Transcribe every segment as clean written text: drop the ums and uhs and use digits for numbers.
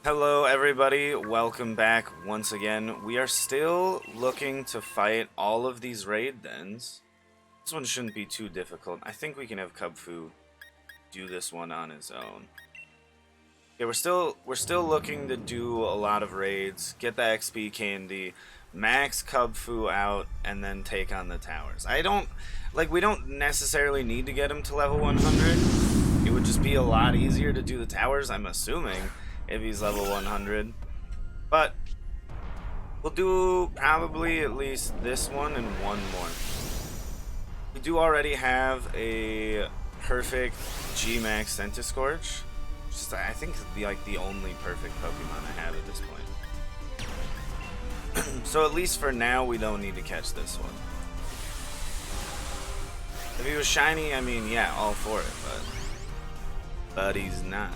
Hello everybody, welcome back once again. We are still looking to fight all of these raid dens. This one shouldn't be too difficult. I think we can have Kubfu do this one on his own. Yeah, we're still looking to do a lot of raids, get the XP candy, max Kubfu out, and then take on the towers. We don't necessarily need to get him to level 100. It would just be a lot easier to do the towers, I'm assuming, if he's level 100. But we'll do probably at least this one and one more. We do already have a perfect G-Max Centiscorch. I think the only perfect Pokemon I have at this point. So at least for now, we don't need to catch this one. If he was shiny, I mean, yeah, all for it, but he's not.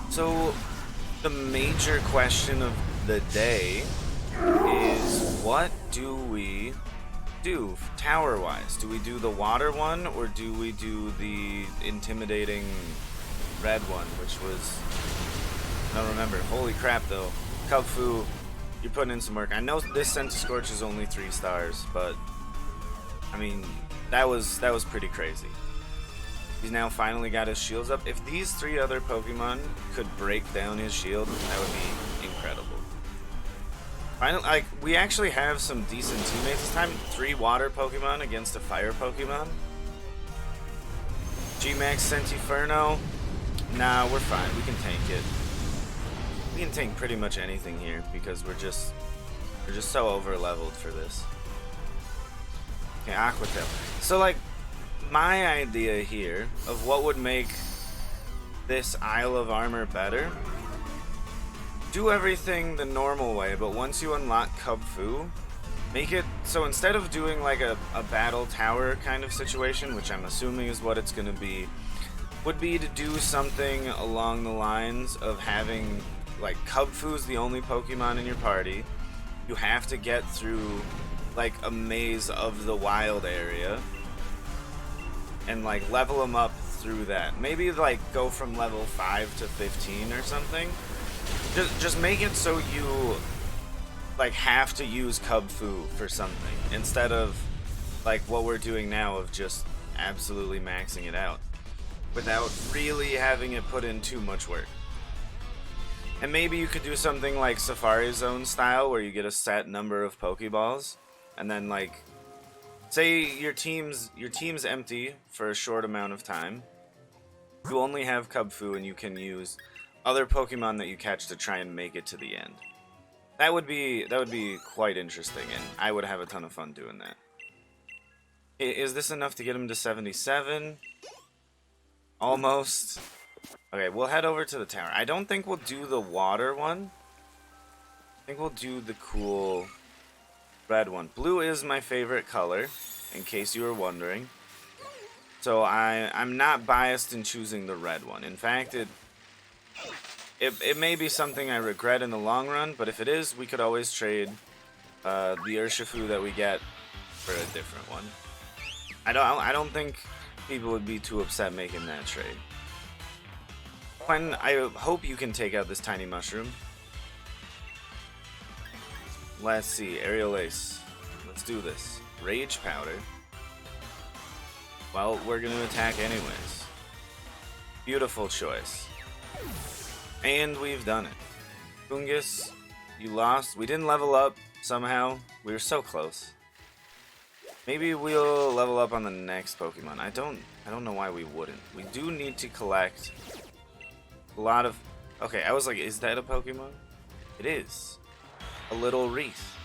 So the major question of the day is, what do we do tower-wise? Do we do the water one, or do we do the intimidating red one, which was, I don't remember. Holy crap though. Kubfu, you're putting in some work. I know this Centiscorch is only 3 stars, but I mean, that was pretty crazy. He's now finally got his shields up. If these 3 other Pokemon could break down his shield, that would be incredible. Finally, we actually have some decent teammates this time. 3 water Pokemon against a fire Pokemon. G-Max Centiferno. Nah, we're fine. We can tank it. We can tank pretty much anything here because we're just so over leveled for this. Okay, Aqua Tail. So my idea here of what would make this Isle of Armor better, do everything the normal way, but once you unlock Kubfu, make it so instead of doing a battle tower kind of situation, which I'm assuming is what it's going to be, would be to do something along the lines of having Kubfu's the only Pokemon in your party. You have to get through a maze of the wild area and level them up through that. Maybe go from level 5 to 15 or something. Just make it so you have to use Kubfu for something instead of what we're doing now of just absolutely maxing it out without really having it put in too much work. And maybe you could do something like Safari Zone style where you get a set number of Pokeballs and then say your team's empty for a short amount of time. You only have Kubfu and you can use other Pokemon that you catch to try and make it to the end. That would be quite interesting, and I would have a ton of fun doing that. Is this enough to get him to 77? Almost. Okay, we'll head over to the tower. I don't think we'll do the water one. I think we'll do the cool red one. Blue is my favorite color, in case you were wondering. So I'm not biased in choosing the red one. In fact, it may be something I regret in the long run, but if it is, we could always trade the Urshifu that we get for a different one. I don't think people would be too upset making that trade. Quentin, I hope you can take out this tiny mushroom. Let's see, Aerial Ace. Let's do this. Rage Powder. Well, we're going to attack anyways. Beautiful choice. And we've done it. Fungus, you lost. We didn't level up somehow. We were so close. Maybe we'll level up on the next Pokemon. I don't know why we wouldn't. We do need to collect a lot of... Okay, I was like, is that a Pokemon? It is. A little wreath.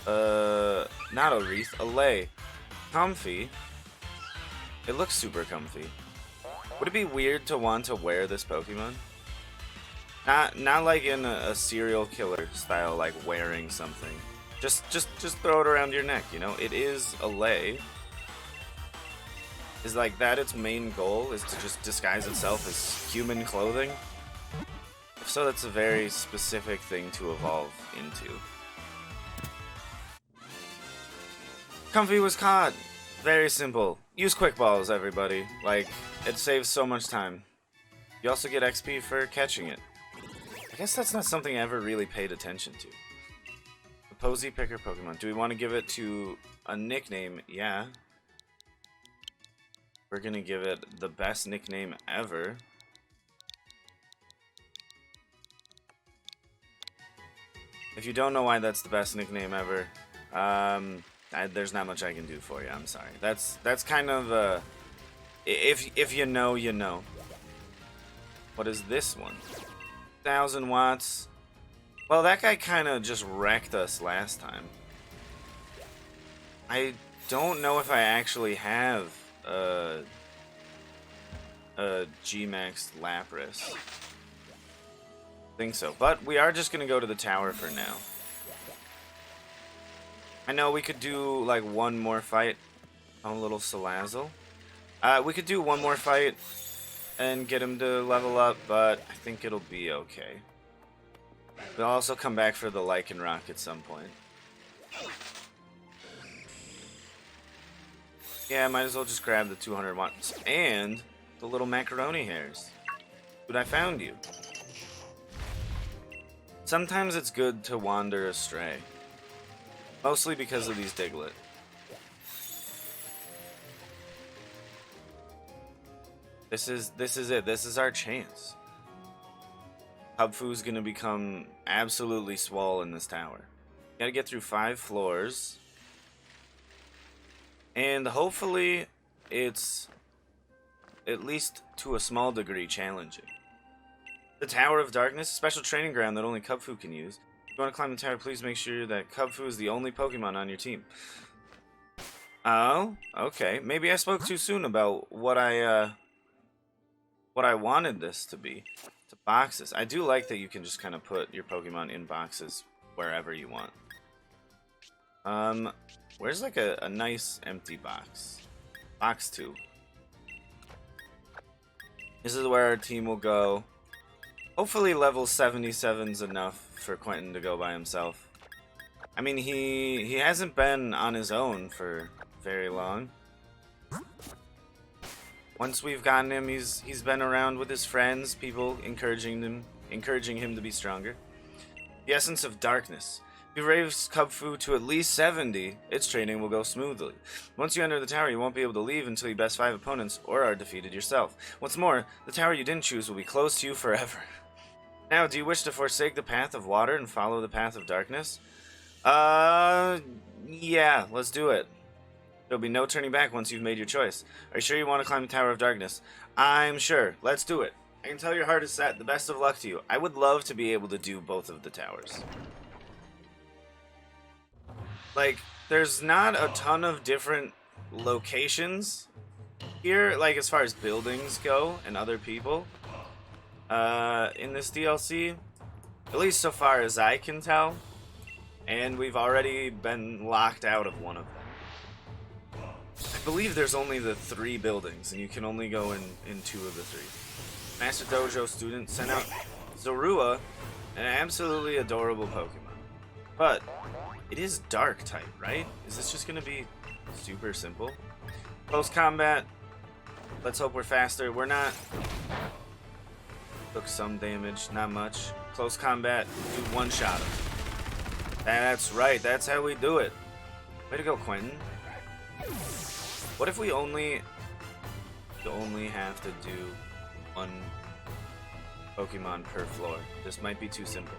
Not a wreath, a lei. Comfy. It looks super comfy. Would it be weird to want to wear this Pokemon? Not like in a serial killer style, wearing something. Just throw it around your neck, you know? It is a lei. Is that its main goal, is to just disguise itself as human clothing? If so, that's a very specific thing to evolve into. Comfy was caught! Very simple. Use quick balls, everybody. It saves so much time. You also get XP for catching it. I guess that's not something I ever really paid attention to. The Posy Picker Pokemon. Do we want to give it to a nickname? Yeah. We're gonna give it the best nickname ever. If you don't know why that's the best nickname ever, there's not much I can do for you. I'm sorry. That's kind of if you know, you know. What is this one? 1,000 watts. Well, that guy kind of just wrecked us last time. I don't know if I actually have G-Max Lapras. Think so, but we are just gonna go to the tower for now. I know we could do like one more fight on a little Salazzle. We could do one more fight and get him to level up, but I think it'll be okay. We'll also come back for the Lycanroc at some point. Yeah, might as well just grab the 200 watts and the little macaroni hairs. Dude, I found you. Sometimes it's good to wander astray. Mostly because of these Diglett. This is it. This is our chance. Kubfu's gonna become absolutely swole in this tower. Gotta get through 5 floors. And hopefully it's at least to a small degree challenging. The Tower of Darkness, a special training ground that only Kubfu can use. If you want to climb the tower, please make sure that Kubfu is the only Pokemon on your team. Oh, okay. Maybe I spoke too soon about what I wanted this to be. To boxes. I do like that you can just kind of put your Pokemon in boxes wherever you want. Where's like a nice empty box? Box 2. This is where our team will go. Hopefully level 77's enough for Quentin to go by himself. I mean, he hasn't been on his own for very long. Once we've gotten him, he's been around with his friends, people encouraging him to be stronger. The Essence of Darkness. If you raise Kubfu to at least 70, its training will go smoothly. Once you enter the tower, you won't be able to leave until you best 5 opponents or are defeated yourself. What's more, the tower you didn't choose will be closed to you forever. Now, do you wish to forsake the path of water and follow the path of darkness? Yeah, let's do it. There'll be no turning back once you've made your choice. Are you sure you want to climb the Tower of Darkness? I'm sure. Let's do it. I can tell your heart is set. The best of luck to you. I would love to be able to do both of the towers. Like, there's not a ton of different locations here, like as far as buildings go and other people in this DLC, at least so far as I can tell, and we've already been locked out of one of them. I believe there's only the 3 buildings, and you can only go in 2 of the 3. Master Dojo student sent out Zorua, an absolutely adorable Pokemon, but it is dark type, right? Is this just gonna be super simple? Close combat. Let's hope we're faster. We're not. Took some damage, not much. Close combat, do one shot him. That's right, that's how we do it. Way to go, Quentin. What if we only have to do 1 Pokemon per floor? This might be too simple.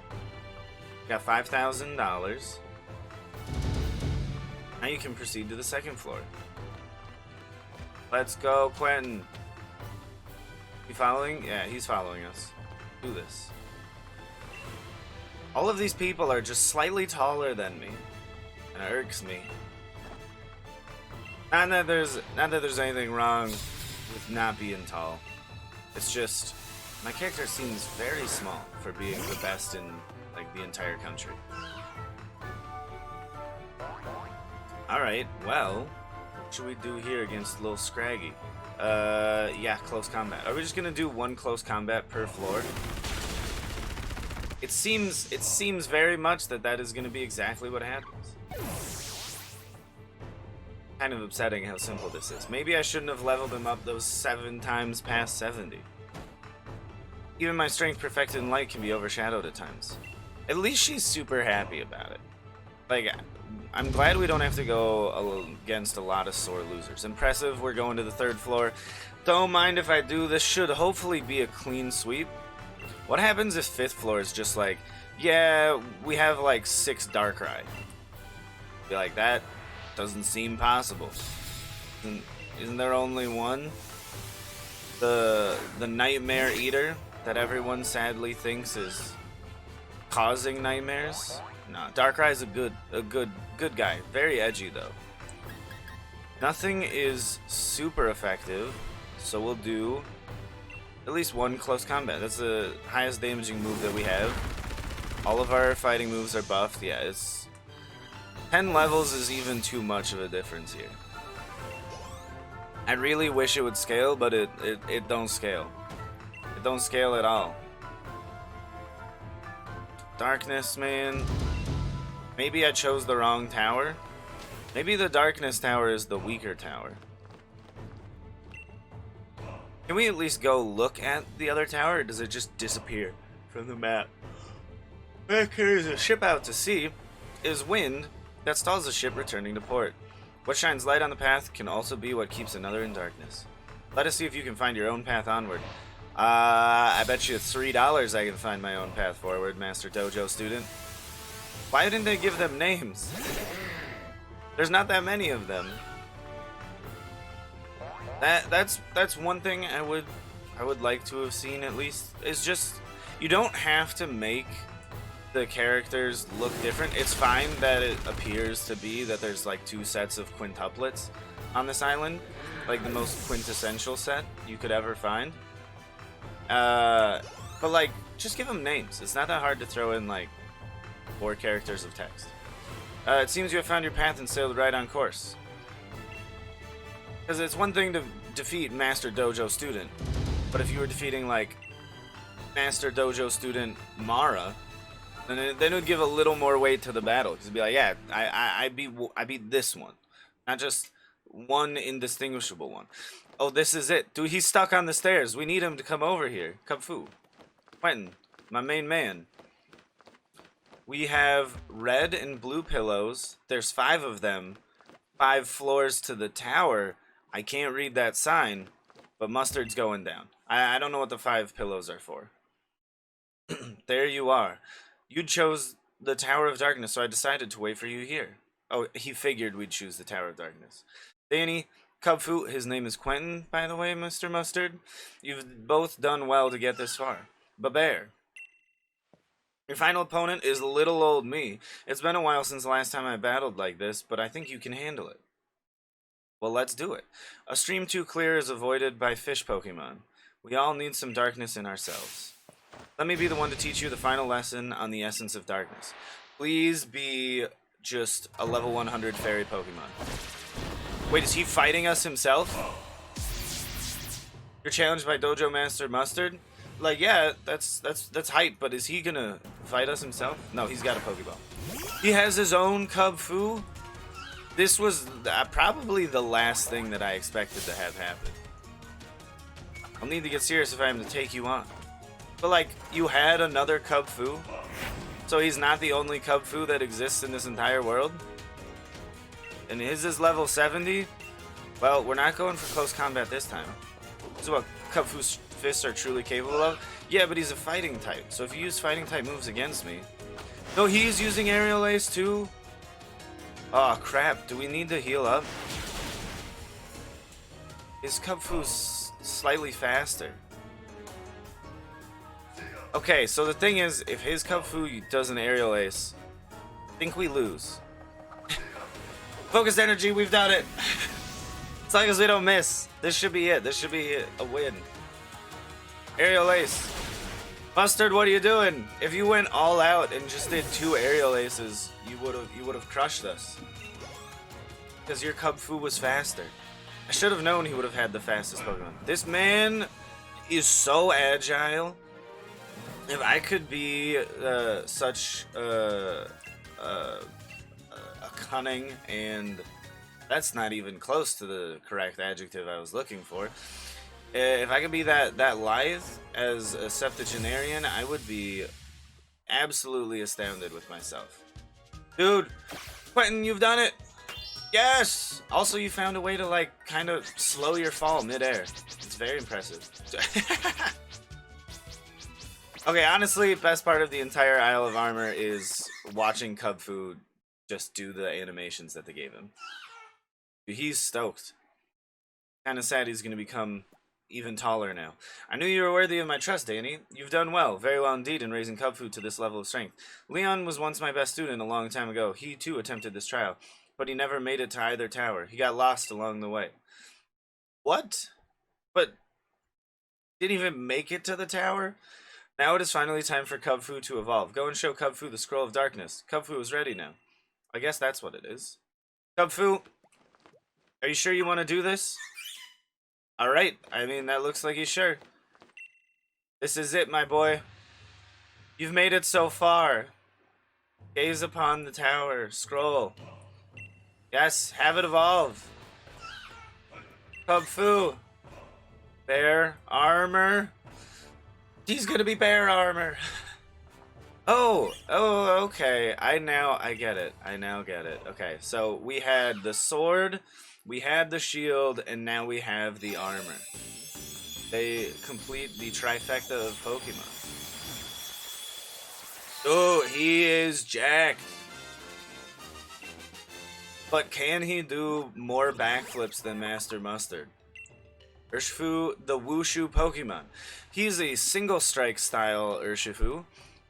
Got $5,000. Now you can proceed to the 2nd floor. Let's go, Quentin. You following? Yeah, he's following us. Do this. All of these people are just slightly taller than me, and it irks me. Not that there's anything wrong with not being tall. It's just my character seems very small for being the best in like the entire country. All right, well, what should we do here against little Scraggy? Yeah, close combat. Are we just gonna do 1 close combat per floor? It seems very much that is gonna be exactly what happens. Kind of upsetting how simple this is. Maybe I shouldn't have leveled him up those 7 times past 70. Even my strength perfected in light can be overshadowed at times. At least she's super happy about it. Like, I'm glad we don't have to go against a lot of sore losers. Impressive, we're going to the 3rd floor. Don't mind if I do, this should hopefully be a clean sweep. What happens if 5th floor is just like, yeah, we have like 6 Darkrai? Be like, that doesn't seem possible. Isn't there only one? The Nightmare Eater that everyone sadly thinks is causing nightmares? No, Darkrai's a good guy. Very edgy though. Nothing is super effective, so we'll do at least 1 close combat. That's the highest damaging move that we have. All of our fighting moves are buffed. Yeah, it's 10 levels is even too much of a difference here. I really wish it would scale, but it don't scale. It don't scale at all. Darkness, man. Maybe I chose the wrong tower. Maybe the Darkness Tower is the weaker tower. Can we at least go look at the other tower, or does it just disappear from the map? That carries a ship out to sea is wind that stalls the ship returning to port. What shines light on the path can also be what keeps another in darkness. Let us see if you can find your own path onward. I bet you $3 I can find my own path forward, Master Dojo student. Why didn't they give them names? There's not that many of them. That's one thing I would like to have seen at least. Is just, you don't have to make the characters look different. It's fine that it appears to be that there's like 2 sets of quintuplets on this island, like the most quintessential set you could ever find. But like, just give them names. It's not that hard to throw in like 4 characters of text. It seems you have found your path and sailed right on course. Because it's one thing to defeat Master Dojo student, but if you were defeating like Master Dojo student Mara, then it would give a little more weight to the battle. Because it'd be like, yeah, I beat this one, not just one indistinguishable one. Oh, this is it, dude. He's stuck on the stairs. We need him to come over here. Kubfu, Quentin, my main man. We have red and blue pillows. There's 5 of them. 5 floors to the tower. I can't read that sign, but Mustard's going down. I don't know what the 5 pillows are for. There you are. You chose the Tower of Darkness, so I decided to wait for you here. Oh, he figured we'd choose the Tower of Darkness. Danny, Kubfu, his name is Quentin, by the way, Mr. Mustard. You've both done well to get this far. Babear. Your final opponent is little old me. It's been a while since the last time I battled like this, but I think you can handle it. Well, let's do it. A stream too clear is avoided by fish Pokemon. We all need some darkness in ourselves. Let me be the one to teach you the final lesson on the essence of darkness. Please be just a level 100 fairy Pokemon. Wait, is he fighting us himself? You're challenged by Dojo Master Mustard? Like, yeah, that's hype, but is he gonna fight us himself? No, he's got a Pokeball. He has his own Kubfu? This was probably the last thing that I expected to have happen. I'll need to get serious if I am to take you on. But like, you had another Kubfu? So he's not the only Kubfu that exists in this entire world? And his is level 70? Well, we're not going for close combat this time. This is what Kubfu's fists are truly capable of? Yeah, but he's a fighting type, so if you use fighting type moves against me... No, he's using Aerial Ace too? Oh crap, do we need to heal up? His Kubfu's slightly faster. Okay, so the thing is, if his Kubfu does an Aerial Ace, I think we lose. Focused energy, we've done it! As long as we don't miss. This should be it. This should be a win. Aerial Ace. Mustard, what are you doing? If you went all out and just did 2 Aerial Aces, you would have crushed us. Because your Kubfu was faster. I should have known he would have had the fastest Pokemon. This man is so agile. If I could be such a cunning, and that's not even close to the correct adjective I was looking for. If I could be that lithe as a septuagenarian, I would be absolutely astounded with myself. Dude, Quentin, you've done it! Yes! Also, you found a way to, like, kind of slow your fall midair. It's very impressive. Okay, honestly, best part of the entire Isle of Armor is watching Kubfu just do the animations that they gave him. He's stoked. Kind of sad he's going to become even taller now. I knew you were worthy of my trust, Danny. You've done well, very well indeed, in raising Kubfu to this level of strength. Leon was once my best student a long time ago. He, too, attempted this trial, but he never made it to either tower. He got lost along the way. What? But didn't even make it to the tower? Now it is finally time for Kubfu to evolve. Go and show Kubfu the Scroll of Darkness. Kubfu is ready now. I guess that's what it is. Kubfu, are you sure you want to do this? Alright, I mean, that looks like he's sure. This is it, my boy. You've made it so far. Gaze upon the tower. Scroll. Yes, have it evolve. Kubfu. Bear armor. He's gonna be bear armor. Oh, okay. I get it. I now get it. Okay, so we had the sword, we had the shield, and now we have the armor. They complete the trifecta of Pokemon. Oh, he is jacked. But can he do more backflips than Master Mustard? Urshifu, the Wushu Pokemon. He's a single strike style Urshifu.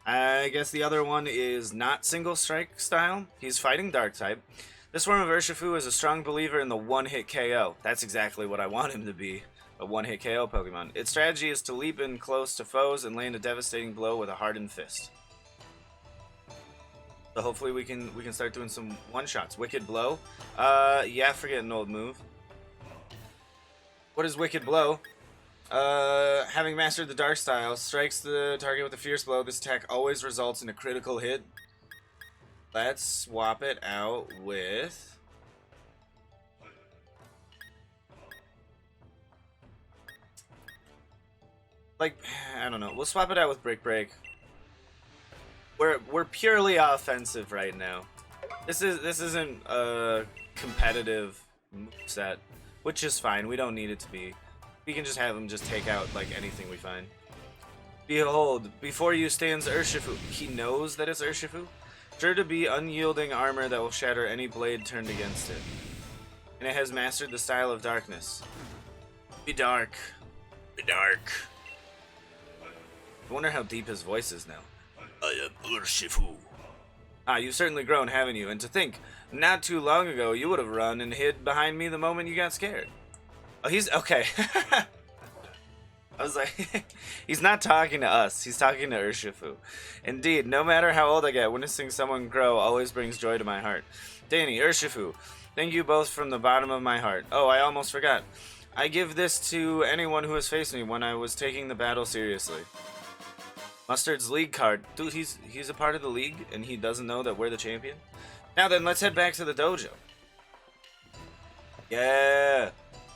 I guess the other one is not single strike style. He's fighting dark type. This form of Urshifu is a strong believer in the one-hit KO. That's exactly what I want him to be, a one-hit KO Pokemon. Its strategy is to leap in close to foes and land a devastating blow with a hardened fist. So hopefully we can start doing some one-shots. Wicked Blow. Yeah, forget an old move. What is Wicked Blow? Having mastered the Dark style, strikes the target with a fierce blow. This attack always results in a critical hit. Let's swap it out with... like, I don't know. We'll swap it out with Brick Break. We're purely offensive right now. This isn't a competitive set, which is fine. We don't need it to be. We can just have him just take out like anything we find. Behold, before you stands Urshifu. He knows that it's Urshifu. Sure to be unyielding armor that will shatter any blade turned against it. And it has mastered the style of darkness. Be dark. Be dark. I wonder how deep his voice is now. I am Urshifu. Ah, you've certainly grown, haven't you? And to think, not too long ago, you would have run and hid behind me the moment you got scared. Oh, he's... okay. I was like, he's not talking to us. He's talking to Urshifu. Indeed, no matter how old I get, witnessing someone grow always brings joy to my heart. Danny, Urshifu, thank you both from the bottom of my heart. Oh, I almost forgot. I give this to anyone who has faced me when I was taking the battle seriously. Mustard's league card. Dude, he's a part of the league, and he doesn't know that we're the champion? Now then, let's head back to the dojo. Yeah.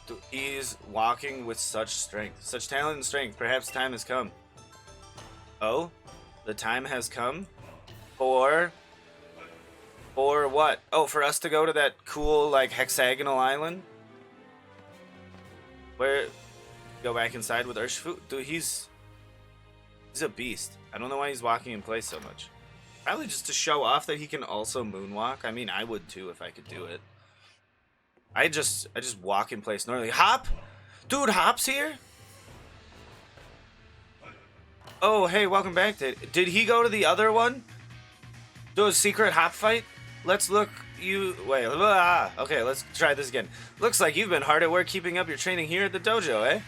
Dude, he's walking with such strength. Such talent and strength. Perhaps time has come. Oh? The time has come? For what? Oh, for us to go to that cool, like, hexagonal island? Where... go back inside with Urshifu? Dude, he's a beast. I don't know why he's walking in place so much. Probably just to show off that he can also moonwalk. I mean, I would too if I could do it. I just walk in place normally. Hop? Dude, Hop's here? Oh, hey, welcome back. Did he go to the other one? Do a secret Hop fight? Let's look you... wait, okay, let's try this again. Looks like you've been hard at work keeping up your training here at the dojo, eh?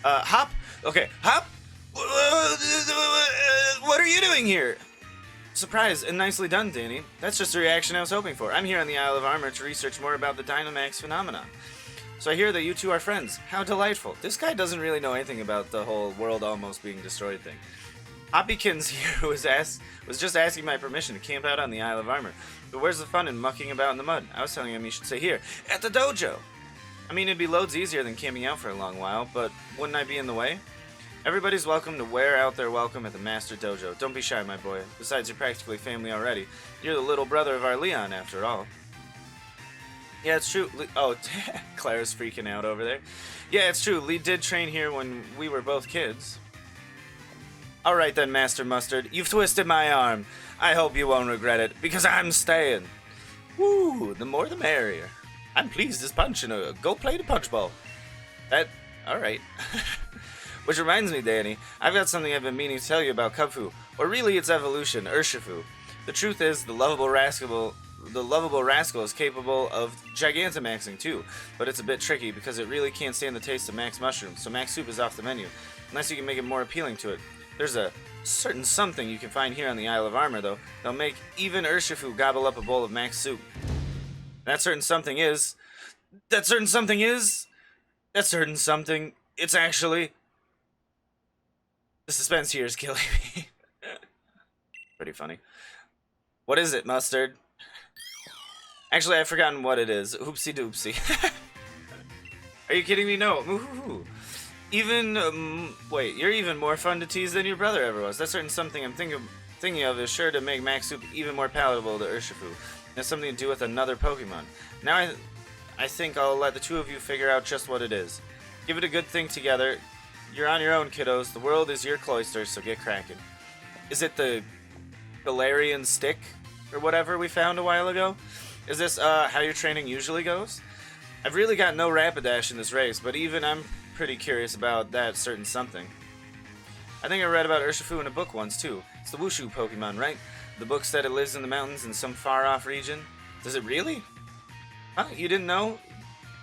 Hop? Okay, Hop? What are you doing here? Surprise and nicely done, Danny. That's just the reaction I was hoping for. I'm here on the Isle of Armor to research more about the Dynamax phenomenon. So I hear that you two are friends. How delightful. This guy doesn't really know anything about the whole world almost being destroyed thing. Hoppykins here was just asking my permission to camp out on the Isle of Armor. But where's the fun in mucking about in the mud? I was telling him he should stay here, at the dojo. I mean, it'd be loads easier than camping out for a long while, but wouldn't I be in the way? Everybody's welcome to wear out their welcome at the Master Dojo. Don't be shy, my boy. Besides, you're practically family already. You're the little brother of our Leon, after all. Yeah, it's true. Oh, Klara's freaking out over there. Yeah, it's true. Lee did train here when we were both kids. Alright then, Master Mustard. You've twisted my arm. I hope you won't regret it, because I'm staying. Woo, the more the merrier. I'm pleased as punch, and go play the punch ball. Alright. Which reminds me, Danny, I've got something I've been meaning to tell you about Kubfu, or really its evolution, Urshifu. The truth is, the lovable rascal is capable of Gigantamaxing too, but it's a bit tricky because it really can't stand the taste of Max Mushroom, so Max Soup is off the menu, unless you can make it more appealing to it. There's a certain something you can find here on the Isle of Armor, though, that'll make even Urshifu gobble up a bowl of Max Soup. That certain something, it's actually... The suspense here is killing me. Pretty funny. What is it, Mustard? Actually, I've forgotten what it is. Oopsie doopsie. Are you kidding me? No. Ooh. Wait, you're even more fun to tease than your brother ever was. That certain something I'm thinking of is sure to make Max Soup even more palatable to Urshifu. It has something to do with another Pokemon. Now I think I'll let the two of you figure out just what it is. Give it a good think together. You're on your own, kiddos. The world is your cloister, so get cracking. Is it the Galarian stick or whatever we found a while ago? Is this how your training usually goes? I've really got no Rapidash in this race, but even I'm pretty curious about that certain something. I think I read about Urshifu in a book once, too. It's the Wushu Pokemon, right? The book said it lives in the mountains in some far-off region. Does it really? Huh? You didn't know?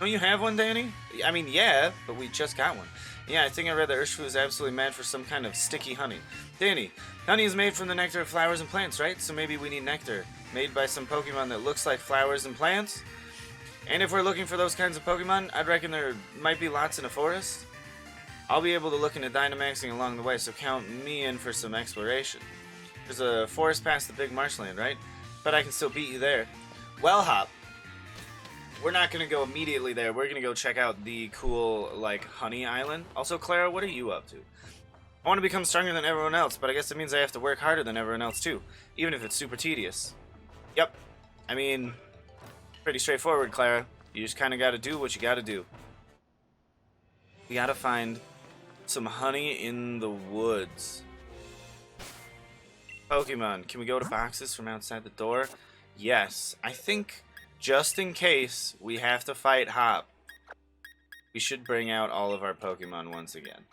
Don't you have one, Danny? I mean, yeah, but we just got one. Yeah, I think I read that Urshifu is absolutely mad for some kind of sticky honey. Danny, honey is made from the nectar of flowers and plants, right? So maybe we need nectar made by some Pokemon that looks like flowers and plants? And if we're looking for those kinds of Pokemon, I'd reckon there might be lots in a forest. I'll be able to look into Dynamaxing along the way, so count me in for some exploration. There's a forest past the big marshland, right? But I can still beat you there. Well, Hop, we're not going to go immediately there. We're going to go check out the cool, like, Honey Island. Also, Klara, what are you up to? I want to become stronger than everyone else, but I guess it means I have to work harder than everyone else, too. Even if it's super tedious. Yep. I mean, pretty straightforward, Klara. You just kind of got to do what you got to do. We got to find some honey in the woods. Pokemon, can we go to boxes from outside the door? Yes. I think... just in case we have to fight Hop, we should bring out all of our Pokemon once again.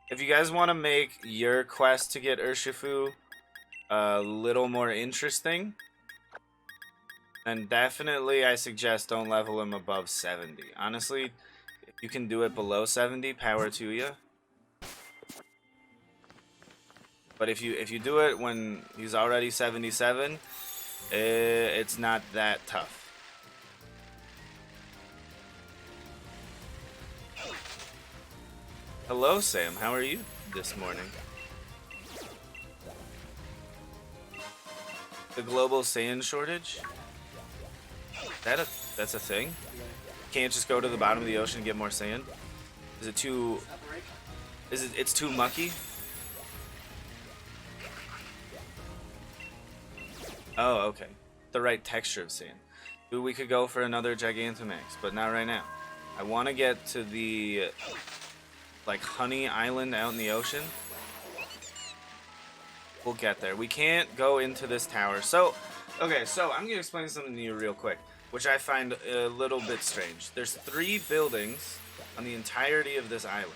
If you guys want to make your quest to get Urshifu a little more interesting, then definitely I suggest don't level him above 70. Honestly, if you can do it below 70, power to you. But if you do it when he's already 77, it's not that tough. Hello, Sam. How are you this morning? The global sand shortage? That's a thing? Can't just go to the bottom of the ocean and get more sand? Is it too... It's too mucky? Oh, okay. The right texture of sand. Dude, we could go for another Gigantamax, but not right now. I want to get to the, like, Honey Island out in the ocean. We'll get there. We can't go into this tower. So, okay, so I'm going to explain something to you real quick, which I find a little bit strange. There's 3 buildings on the entirety of this island.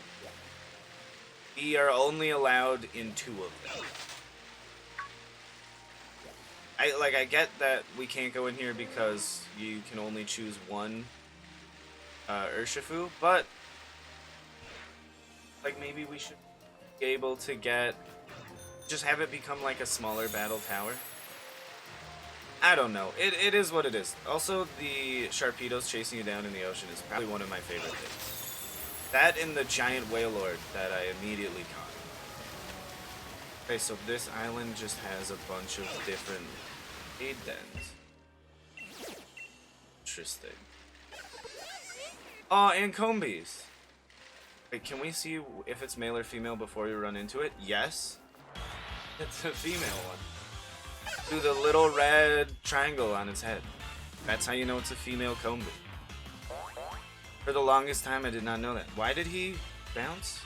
We are only allowed in 2 of them. I get that we can't go in here because you can only choose one Urshifu, but like maybe we should be able to just have it become like a smaller battle tower. I don't know. It is what it is. Also, the Sharpedos chasing you down in the ocean is probably one of my favorite things. That and the giant whale lord that I immediately caught. Okay, so this island just has a bunch of different aid dens. Interesting. Oh, and combies. Wait, can we see if it's male or female before we run into it? Yes. It's a female one. Do the little red triangle on its head. That's how you know it's a female combi. For the longest time, I did not know that. Why did he bounce?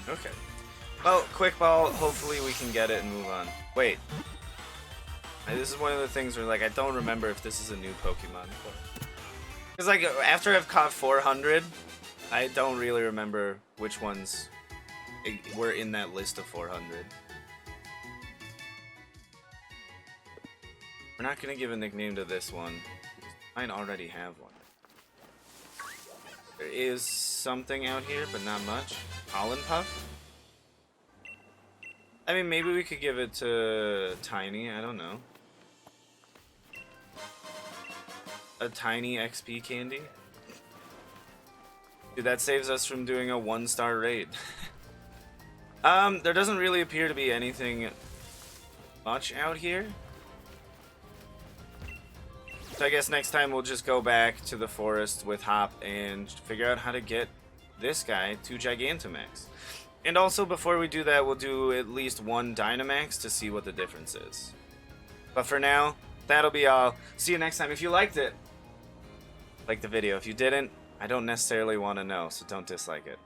Okay. Well, quick ball. Hopefully we can get it and move on. Wait. This is one of the things where, like, I don't remember if this is a new Pokemon. Because, like, after I've caught 400, I don't really remember which ones were in that list of 400. We're not going to give a nickname to this one. I might already have one. There is something out here, but not much. Pollen Puff? I mean, maybe we could give it to Tiny. I don't know. A tiny XP candy? Dude, that saves us from doing a 1-star raid. There doesn't really appear to be anything much out here. So I guess next time we'll just go back to the forest with Hop and figure out how to get this guy to Gigantamax. And also, before we do that, we'll do at least one Dynamax to see what the difference is. But for now, that'll be all. See you next time. If you liked it, like the video. If you didn't, I don't necessarily want to know, so don't dislike it.